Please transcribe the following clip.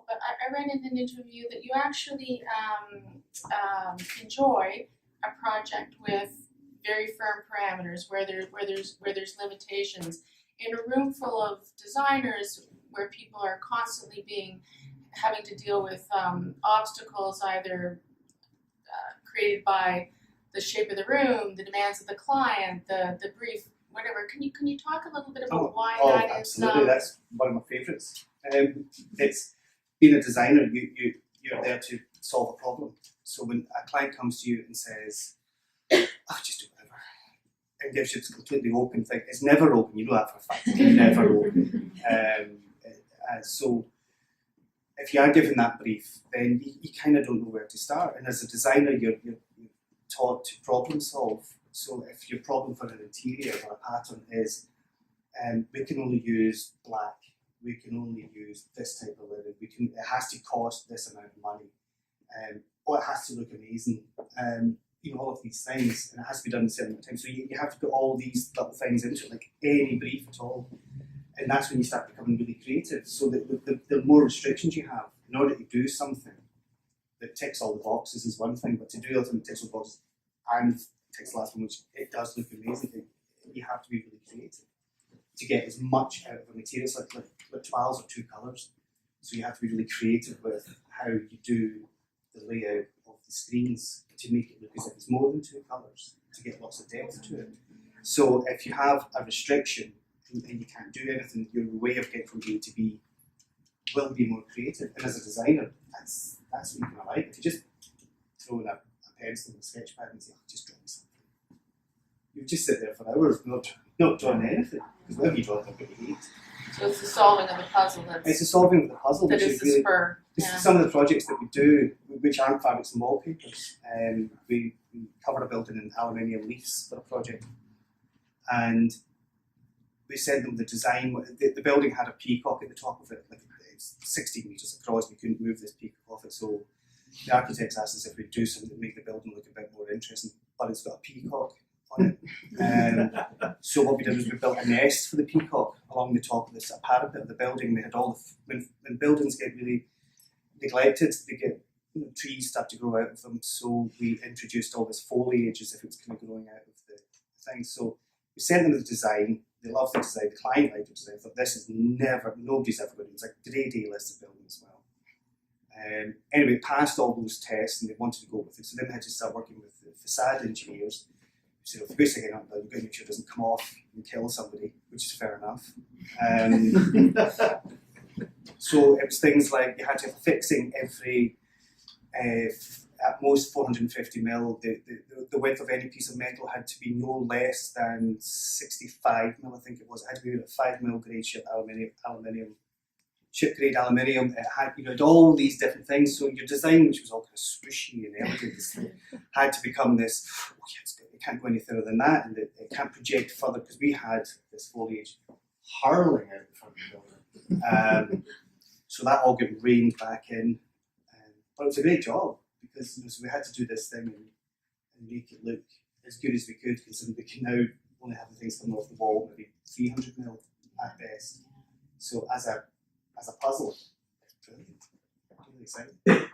but I read in an interview that you actually enjoy a project with very firm parameters, where there's limitations. In a room full of designers, where people are constantly having to deal with obstacles, either created by the shape of the room, the demands of the client, the brief, whatever. Can you talk a little bit about why that absolutely. is? That's one of my favourites. It's being a designer. You're there to solve a problem. So when a client comes to you and says, "Oh, just do whatever," and gives you this completely open thing, it's never open. You know that for a fact. It's never open. So if you are given that brief, then you kind of don't know where to start. And as a designer, you're taught to problem solve. So if your problem for an interior or a pattern is, we can only use black, we can only use this type of linen, it has to cost this amount of money, or it has to look amazing, all of these things, and it has to be done in a certain amount of time. So you have to put all these little things into it, like any brief at all. And that's when you start becoming really creative. So the more restrictions you have in order to do something that ticks all the boxes is one thing, but to do something that ticks all the boxes and ticks the last one, which it does look amazing, you have to be really creative to get as much out of a material. It's like tiles are two colours, so you have to be really creative with how you do the layout of the screens to make it look as if it's more than two colours, to get lots of depth to it. So if you have a restriction and you can't do anything, your way of getting from A to B will be more creative. And as a designer, that's what you kind of like. If you just throw in a pencil and a sketch pad and say, "Oh, just draw me something," you just sit there for hours not drawing anything, because whatever you draw, they're going to hate. So it's the solving of the puzzle. It's the solving of the puzzle. That is the really, spur. Yeah. Some of the projects that we do, which aren't fabrics and wallpapers, we covered a building in aluminium leaves for a project, and we sent them the design. The building had a peacock at the top of it, like it's 16 metres across. We couldn't move this peacock off it, so the architects asked us if we'd do something to make the building look a bit more interesting, but it's got a peacock on it. So what we did was we built a nest for the peacock along the top of this parapet of the building. We had all when buildings get really neglected, they get trees start to grow out of them. So we introduced all this foliage as if it was kind of growing out of the thing. So we sent them the design. They loved the design. The client liked the design. Thought this is nobody's ever going to. It was like grade A listed building as well. Anyway, passed all those tests and they wanted to go with it. So then we had to start working with the facade engineers. So if you're sticking up, you've got to make sure it doesn't come off and kill somebody, which is fair enough. So it was things like you had to have fixing every, at most 450 mil. The width of any piece of metal had to be no less than 65 mil, I think it was. It had to be a 5 mil grade ship grade aluminium. It had, all these different things. So your design, which was all kind of swooshy and elegant, had to become this. Oh yes, it can't go any further than that, and it can't project further because we had this foliage hurling out in front of the building. So that all got reined back in, but it was a great job because so we had to do this thing and make it look as good as we could, because we can now only have the things coming off the wall maybe 300 mil at best. So as a puzzle, it's brilliant. Really exciting.